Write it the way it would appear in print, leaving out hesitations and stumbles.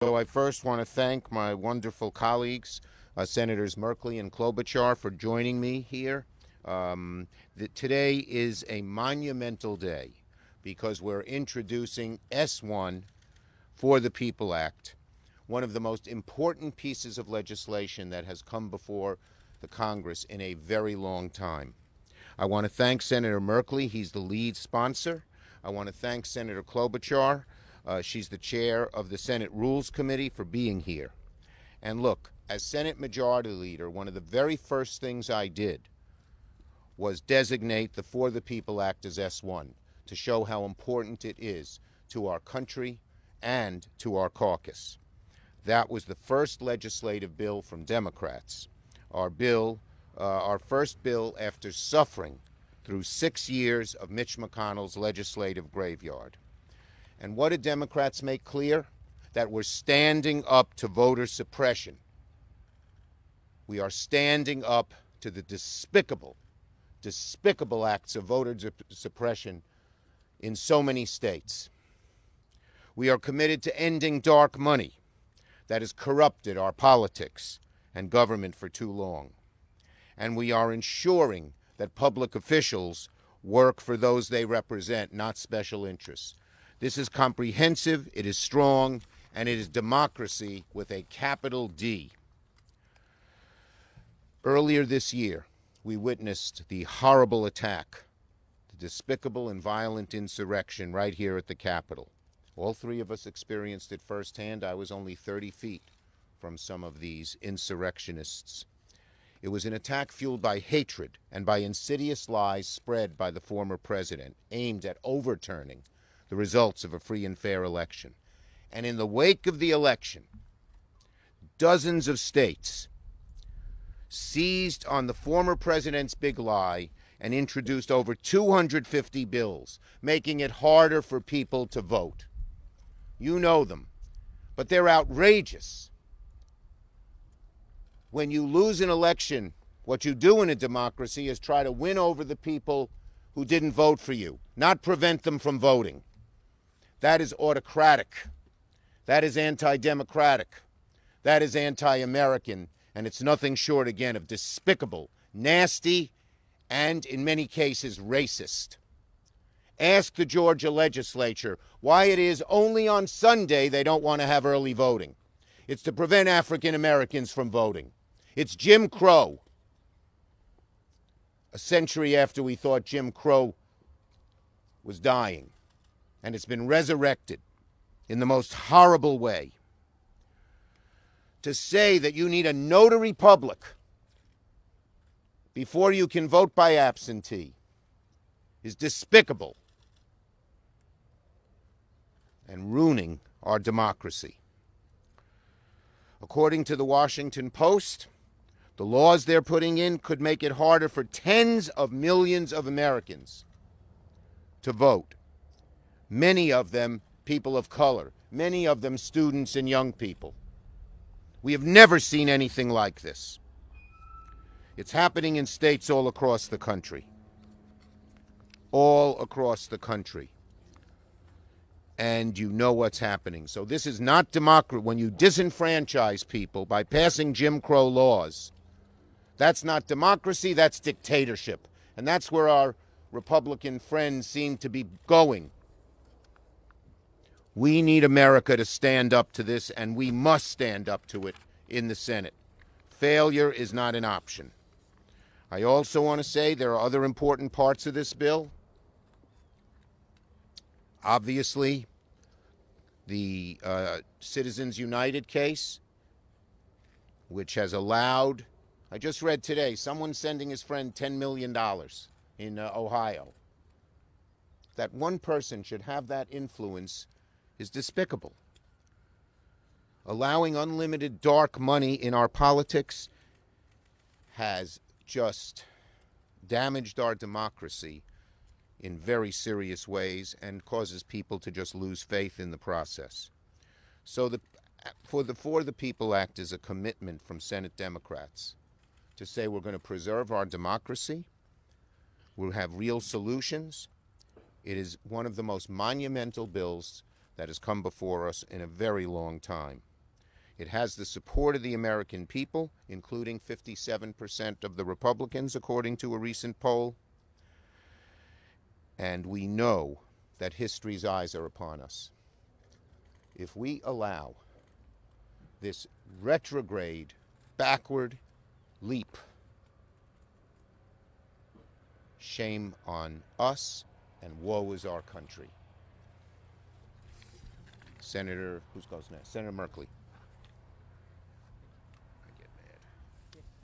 So I first want to thank my wonderful colleagues, Senators Merkley and Klobuchar, for joining me here. Today is a monumental day because we're introducing S1 for the People Act, one of the most important pieces of legislation that has come before the Congress in a very long time. I want to thank Senator Merkley. He's the lead sponsor. I want to thank Senator Klobuchar. She's the chair of the Senate Rules Committee, for being here. And look, as Senate Majority Leader, one of the very first things I did was designate the For the People Act as S1 to show how important it is to our country and to our caucus. That was the first legislative bill from Democrats. Our first bill after suffering through 6 years of Mitch McConnell's legislative graveyard. And what did Democrats make clear? That we're standing up to voter suppression. We are standing up to the despicable acts of voter suppression in so many states. We are committed to ending dark money that has corrupted our politics and government for too long. And we are ensuring that public officials work for those they represent, not special interests. This is comprehensive, it is strong, and it is democracy with a capital D. Earlier this year, we witnessed the horrible attack, the despicable and violent insurrection right here at the Capitol. All three of us experienced it firsthand. I was only 30 feet from some of these insurrectionists. It was an attack fueled by hatred and by insidious lies spread by the former president, aimed at overturning the results of a free and fair election. And in the wake of the election, dozens of states seized on the former president's big lie and introduced over 250 bills, making it harder for people to vote. You know them, but they're outrageous. When you lose an election, what you do in a democracy is try to win over the people who didn't vote for you, not prevent them from voting. That is autocratic. That is anti-democratic. That is anti-American, and it's nothing short, again, of despicable, nasty, and in many cases racist. Ask the Georgia legislature why it is only on Sunday they don't want to have early voting. It's to prevent African Americans from voting. It's Jim Crow. A century after we thought Jim Crow was dying, and it's been resurrected in the most horrible way. To say that you need a notary public before you can vote by absentee is despicable and ruining our democracy. According to the Washington Post, the laws they're putting in could make it harder for tens of millions of Americans to vote. Many of them people of color, many of them students and young people. We have never seen anything like this. It's happening in states all across the country. All across the country. And you know what's happening. So this is not democracy. When you disenfranchise people by passing Jim Crow laws, that's not democracy, that's dictatorship. And that's where our Republican friends seem to be going. We need America to stand up to this, and we must stand up to it in the Senate. Failure is not an option. I also want to say there are other important parts of this bill. Obviously, the Citizens United case, which has allowed, I just read today, someone sending his friend $10 million in Ohio. That one person should have that influence is despicable. Allowing unlimited dark money in our politics has just damaged our democracy in very serious ways and causes people to just lose faith in the process. So For the People Act is a commitment from Senate Democrats to say we're going to preserve our democracy, we'll have real solutions. It is one of the most monumental bills that has come before us in a very long time. It has the support of the American people, including 57% of the Republicans, according to a recent poll. And we know that history's eyes are upon us. If we allow this retrograde, backward leap, shame on us, and woe is our country. Senator, who goes next? Senator Merkley.